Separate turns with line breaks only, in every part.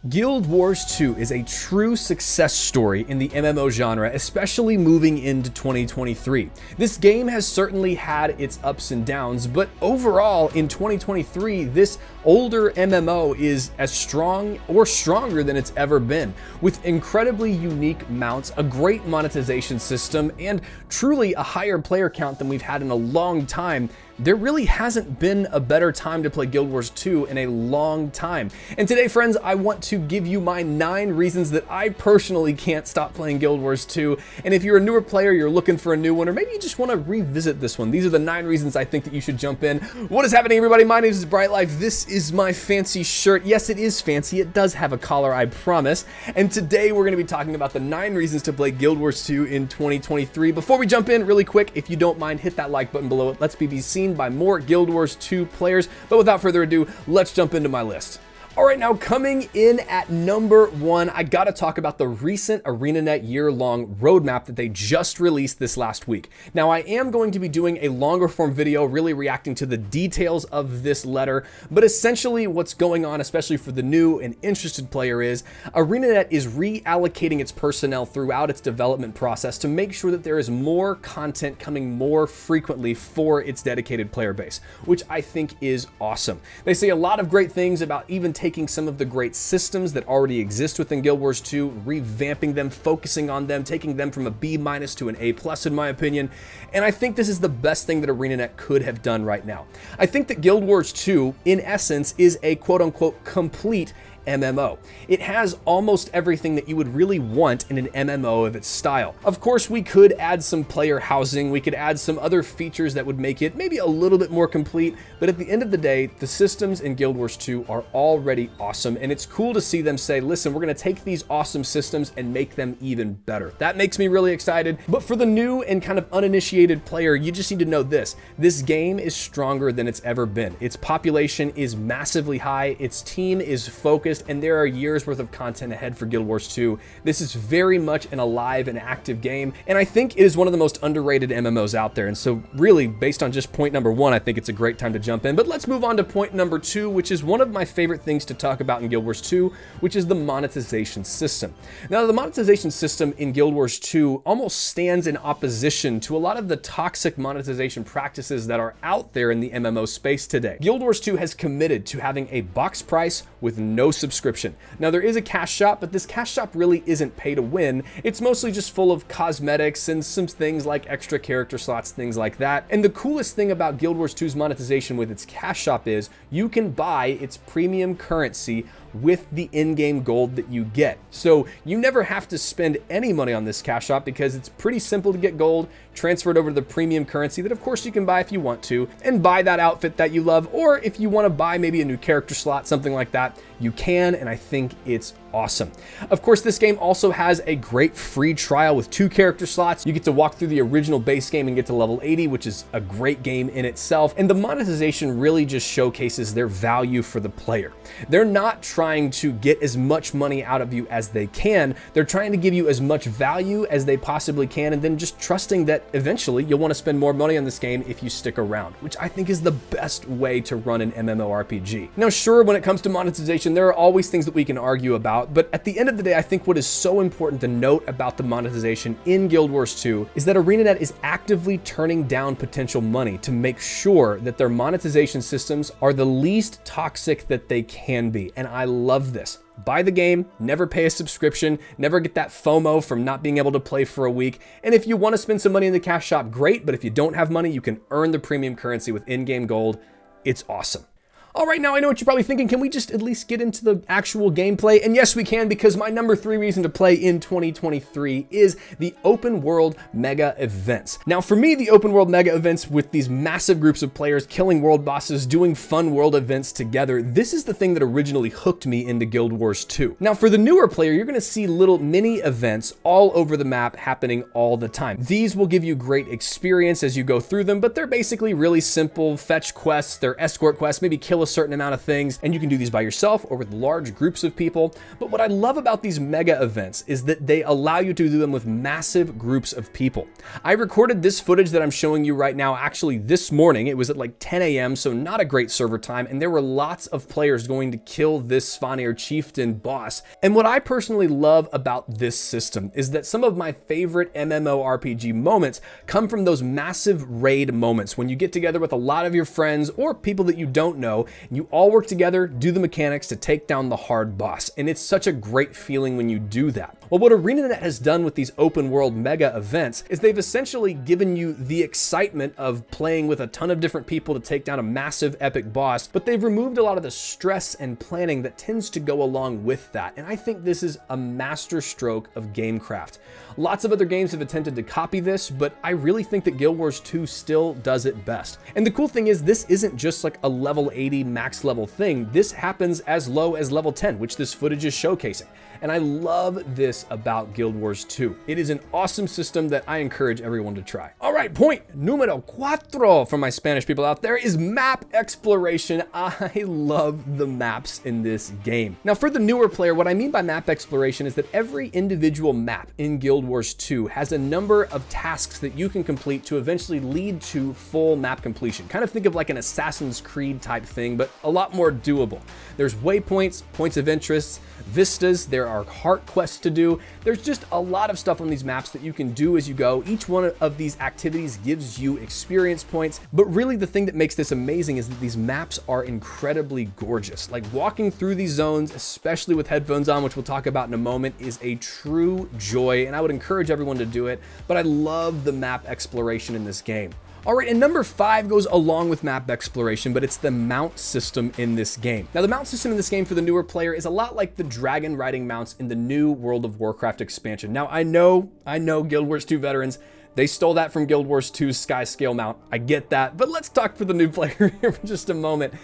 Guild Wars 2 is a true success story in the MMO genre, especially moving into 2023. This game has certainly had its ups and downs, but overall in 2023, this older MMO is as strong or stronger than it's ever been, with incredibly unique mounts, a great monetization system, and truly a higher player count than we've had in a long time. There really hasn't been a better time to play Guild Wars 2 in a long time. And today, friends, I want to give you my 9 reasons that I personally can't stop playing Guild Wars 2. And if you're a newer player, you're looking for a new one, or maybe you just want to revisit this one, these are the 9 reasons I think that you should jump in. What is happening, everybody? My name is Bright Life. This is my fancy shirt. Yes, it is fancy. It does have a collar, I promise. And today we're going to be talking about the 9 reasons to play Guild Wars 2 in 2023. Before we jump in, really quick, if you don't mind, hit that like button below it. Let's be seen by more Guild Wars 2 players. But without further ado, let's jump into my list. All right, now coming in at number 1, I gotta talk about the recent ArenaNet year-long roadmap that they just released this last week. Now, I am going to be doing a longer form video, really reacting to the details of this letter, but essentially what's going on, especially for the new and interested player, is ArenaNet is reallocating its personnel throughout its development process to make sure that there is more content coming more frequently for its dedicated player base, which I think is awesome. They say a lot of great things about even taking some of the great systems that already exist within Guild Wars 2, revamping them, focusing on them, taking them from a B- to an A+ in my opinion, and I think this is the best thing that ArenaNet could have done right now. I think that Guild Wars 2, in essence, is a quote-unquote complete MMO. It has almost everything that you would really want in an MMO of its style. Of course, we could add some player housing, we could add some other features that would make it maybe a little bit more complete, but at the end of the day, the systems in Guild Wars 2 are already awesome, and it's cool to see them say, listen, we're gonna take these awesome systems and make them even better. That makes me really excited, but for the new and kind of uninitiated player, you just need to know this. This game is stronger than it's ever been. Its population is massively high, its team is focused, and there are years worth of content ahead for Guild Wars 2. This is very much an alive and active game, and I think it is one of the most underrated MMOs out there. And so really, based on just point number 1, I think it's a great time to jump in. But let's move on to point number 2, which is one of my favorite things to talk about in Guild Wars 2, which is the monetization system. Now, the monetization system in Guild Wars 2 almost stands in opposition to a lot of the toxic monetization practices that are out there in the MMO space today. Guild Wars 2 has committed to having a box price with no subscription. Now, there is a cash shop, but this cash shop really isn't pay to win. It's mostly just full of cosmetics and some things like extra character slots, things like that. And the coolest thing about Guild Wars 2's monetization with its cash shop is you can buy its premium currency with the in-game gold that you get. So you never have to spend any money on this cash shop because it's pretty simple to get gold, transfer it over to the premium currency that of course you can buy if you want to, and buy that outfit that you love, or if you want to buy maybe a new character slot, something like that, you can, and I think it's awesome. Of course, this game also has a great free trial with 2 character slots. You get to walk through the original base game and get to level 80, which is a great game in itself. And the monetization really just showcases their value for the player. They're not trying to get as much money out of you as they can. They're trying to give you as much value as they possibly can, and then just trusting that eventually you'll want to spend more money on this game if you stick around, which I think is the best way to run an MMORPG. Now, sure, when it comes to monetization, there are always things that we can argue about, but at the end of the day, I think what is so important to note about the monetization in Guild Wars 2 is that ArenaNet is actively turning down potential money to make sure that their monetization systems are the least toxic that they can be, and I love this. Buy the game, never pay a subscription, never get that FOMO from not being able to play for a week, and if you want to spend some money in the cash shop, great, but if you don't have money, you can earn the premium currency with in-game gold. It's awesome. All right, now I know what you're probably thinking. Can we just at least get into the actual gameplay? And yes, we can, because my number 3 reason to play in 2023 is the open world mega events. Now, for me, the open world mega events with these massive groups of players killing world bosses, doing fun world events together, this is the thing that originally hooked me into Guild Wars 2. Now, for the newer player, you're gonna see little mini events all over the map happening all the time. These will give you great experience as you go through them, but they're basically really simple fetch quests, they're escort quests, maybe kill kill a certain amount of things, and you can do these by yourself or with large groups of people. But what I love about these mega events is that they allow you to do them with massive groups of people. I recorded this footage that I'm showing you right now actually this morning. It was at like 10 a.m., so not a great server time, and there were lots of players going to kill this Svanir chieftain boss. And what I personally love about this system is that some of my favorite MMORPG moments come from those massive raid moments when you get together with a lot of your friends or people that you don't know, and you all work together, do the mechanics to take down the hard boss. And it's such a great feeling when you do that. Well, what ArenaNet has done with these open world mega events is they've essentially given you the excitement of playing with a ton of different people to take down a massive epic boss, but they've removed a lot of the stress and planning that tends to go along with that. And I think this is a master stroke of gamecraft. Lots of other games have attempted to copy this, but I really think that Guild Wars 2 still does it best. And the cool thing is this isn't just like a level 80 max level thing. This happens as low as level 10, which this footage is showcasing. And I love this about Guild Wars 2. It is an awesome system that I encourage everyone to try. All right, point numero cuatro for my Spanish people out there is map exploration. I love the maps in this game. Now, for the newer player, what I mean by map exploration is that every individual map in Guild Wars 2 has a number of tasks that you can complete to eventually lead to full map completion. Kind of think of like an Assassin's Creed type thing, but a lot more doable. There's waypoints, points of interest, vistas, there are heart quests to do. There's just a lot of stuff on these maps that you can do as you go. Each one of these activities gives you experience points, but really the thing that makes this amazing is that these maps are incredibly gorgeous. Like walking through these zones, especially with headphones on, which we'll talk about in a moment, is a true joy, and I would encourage everyone to do it, but I love the map exploration in this game. All right, and number 5 goes along with map exploration, but it's the mount system in this game. Now, the mount system in this game for the newer player is a lot like the dragon riding mounts in the new World of Warcraft expansion. Now, I know Guild Wars 2 veterans, they stole that from Guild Wars 2's Sky Scale mount. I get that, but let's talk for the new player here for just a moment.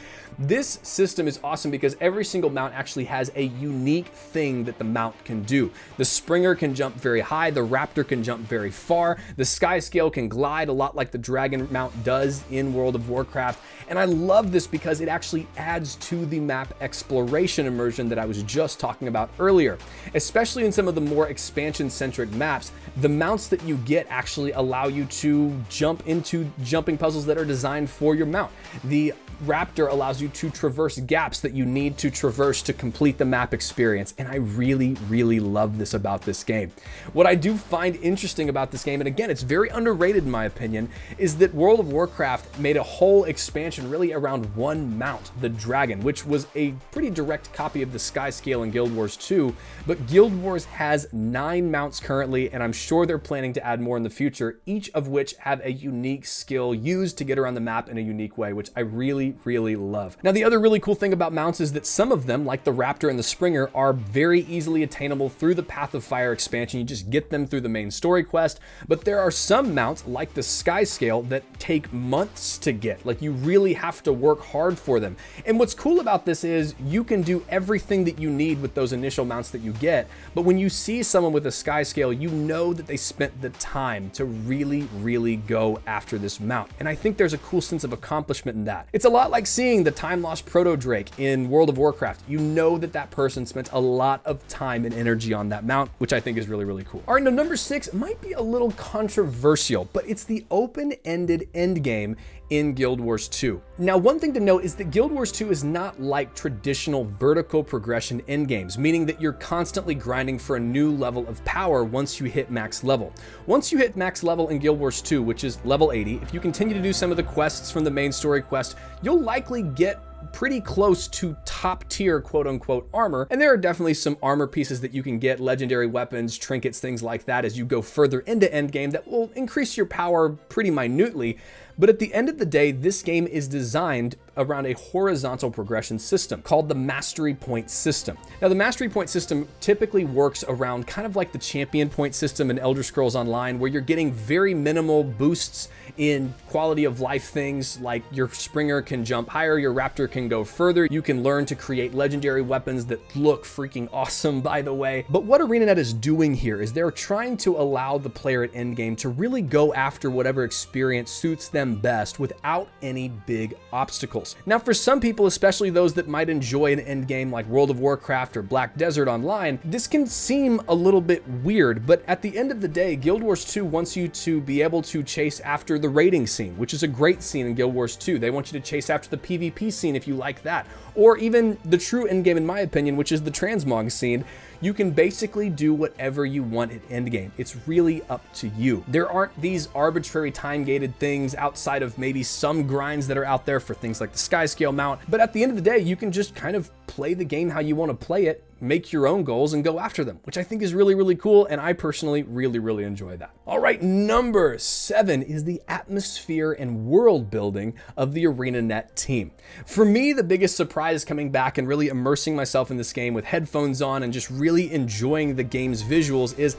This system is awesome because every single mount actually has a unique thing that the mount can do. The Springer can jump very high, the Raptor can jump very far, the Sky Scale can glide a lot like the Dragon mount does in World of Warcraft, and I love this because it actually adds to the map exploration immersion that I was just talking about earlier. Especially in some of the more expansion-centric maps, the mounts that you get actually allow you to jump into jumping puzzles that are designed for your mount. The Raptor allows you to traverse gaps that you need to traverse to complete the map experience, and I really, really love this about this game. What I do find interesting about this game, and again, it's very underrated in my opinion, is that World of Warcraft made a whole expansion really around one mount, the Dragon, which was a pretty direct copy of the Sky Scale in Guild Wars 2, but Guild Wars has 9 mounts currently, and I'm sure they're planning to add more in the future, each of which have a unique skill used to get around the map in a unique way, which I really love. Now, the other really cool thing about mounts is that some of them, like the Raptor and the Springer, are very easily attainable through the Path of Fire expansion. You just get them through the main story quest, but there are some mounts, like the Sky Scale, that take months to get. Like, you really have to work hard for them. And what's cool about this is you can do everything that you need with those initial mounts that you get, but when you see someone with a Sky Scale, you know that they spent the time to really go after this mount. And I think there's a cool sense of accomplishment in that. It's a lot like seeing the Time Lost Proto Drake in World of Warcraft. You know that that person spent a lot of time and energy on that mount, which I think is really cool. All right, now number 6 might be a little controversial, but it's the open-ended end game in Guild Wars 2. Now, one thing to note is that Guild Wars 2 is not like traditional vertical progression endgames, meaning that you're constantly grinding for a new level of power once you hit max level. Once you hit max level in Guild Wars 2, which is level 80, if you continue to do some of the quests from the main story quest, you'll likely get pretty close to top tier quote-unquote armor, and there are definitely some armor pieces that you can get, legendary weapons, trinkets, things like that as you go further into endgame that will increase your power pretty minutely. But at the end of the day, this game is designed around a horizontal progression system called the Mastery Point system. Now, the Mastery Point system typically works around kind of like the Champion Point system in Elder Scrolls Online, where you're getting very minimal boosts in quality of life things, like your Springer can jump higher, your Raptor can go further, you can learn to create legendary weapons that look freaking awesome, by the way. But what ArenaNet is doing here is they're trying to allow the player at endgame to really go after whatever experience suits them best without any big obstacles. goals. Now, for some people, especially those that might enjoy an end game like World of Warcraft or Black Desert Online, this can seem a little bit weird, but at the end of the day, Guild Wars 2 wants you to be able to chase after the raiding scene, which is a great scene in Guild Wars 2. They want you to chase after the PvP scene if you like that, or even the true endgame in my opinion, which is the transmog scene. You can basically do whatever you want at endgame. It's really up to you. There aren't these arbitrary time-gated things outside of maybe some grinds that are out there for things like the Skyscale mount, but at the end of the day, you can just kind of play the game how you want to play it, make your own goals and go after them, which I think is really, really cool. And I personally really, really enjoy that. All right, number 7 is the atmosphere and world building of the ArenaNet team. For me, the biggest surprise coming back and really immersing myself in this game with headphones on and just really enjoying the game's visuals is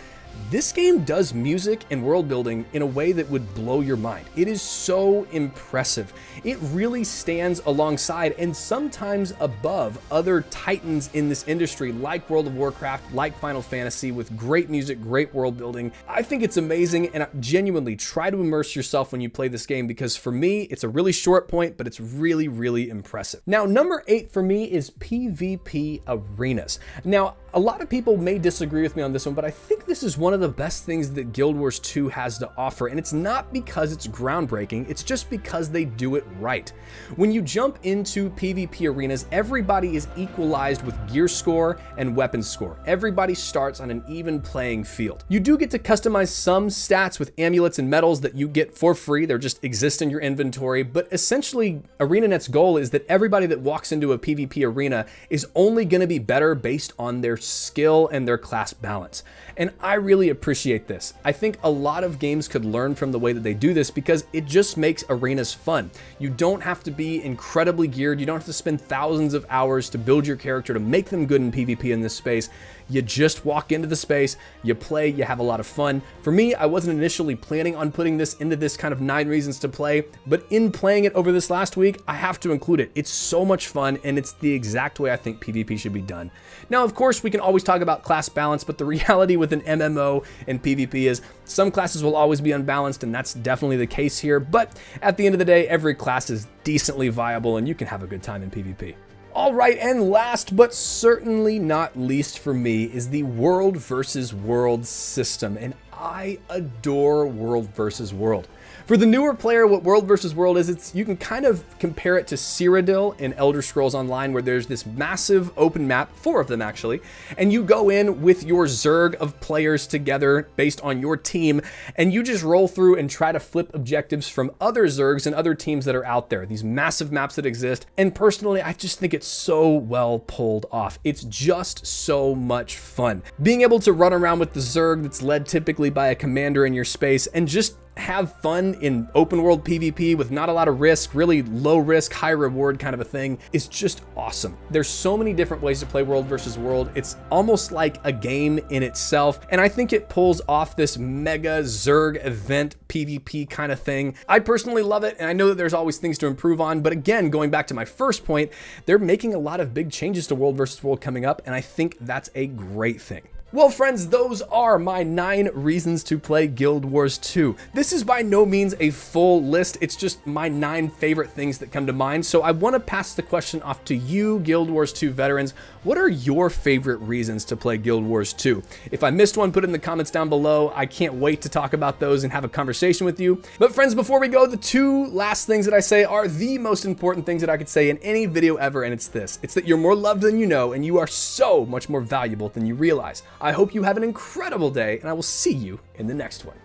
this game does music and world building in a way that would blow your mind. It is so impressive. It really stands alongside and sometimes above other titans in this industry like World of Warcraft, like Final Fantasy, with great music, great world building. I think it's amazing, and genuinely try to immerse yourself when you play this game, because for me, it's a really short point, but it's really, really impressive. Now, number 8 for me is PvP arenas. Now, a lot of people may disagree with me on this one, but I think this is one of the best things that Guild Wars 2 has to offer, and it's not because it's groundbreaking, it's just because they do it right. When you jump into PvP arenas, everybody is equalized with gear score and weapon score. Everybody starts on an even playing field. You do get to customize some stats with amulets and medals that you get for free. They're just exist in your inventory, but essentially ArenaNet's goal is that everybody that walks into a PvP arena is only going to be better based on their skill and their class balance. And I really appreciate this. I think a lot of games could learn from the way that they do this, because it just makes arenas fun. You don't have to be incredibly geared. You don't have to spend thousands of hours to build your character to make them good in PvP in this space. You just walk into the space, you play, you have a lot of fun. For me, I wasn't initially planning on putting this into this kind of 9 reasons to play, but in playing it over this last week, I have to include it. It's so much fun, and it's the exact way I think PvP should be done. Now, of course, we can always talk about class balance, but the reality with an MMO and PvP is some classes will always be unbalanced, and that's definitely the case here. But at the end of the day, every class is decently viable, and you can have a good time in PvP. All right, and last but certainly not least for me is the World versus World system, and I adore World versus World. For the newer player, what World versus World is, you can kind of compare it to Cyrodiil in Elder Scrolls Online, where there's this massive open map, 4 of them actually, and you go in with your Zerg of players together based on your team, and you just roll through and try to flip objectives from other Zergs and other teams that are out there, these massive maps that exist. And personally, I just think it's so well pulled off. It's just so much fun. Being able to run around with the Zerg that's led typically by a commander in your space and just have fun in open world PvP with not a lot of risk, really low risk, high reward kind of a thing, is just awesome. There's so many different ways to play World versus World. It's almost like a game in itself, and I think it pulls off this mega Zerg event PvP kind of thing. I personally love it, and I know that there's always things to improve on, but again, going back to my first point, they're making a lot of big changes to World versus World coming up, and I think that's a great thing. Well, friends, those are my 9 reasons to play Guild Wars 2. This is by no means a full list. It's just my 9 favorite things that come to mind. So I want to pass the question off to you, Guild Wars 2 veterans. What are your favorite reasons to play Guild Wars 2? If I missed one, put it in the comments down below. I can't wait to talk about those and have a conversation with you. But friends, before we go, the 2 last things that I say are the most important things that I could say in any video ever, and it's this. It's that you're more loved than you know, and you are so much more valuable than you realize. I hope you have an incredible day, and I will see you in the next one.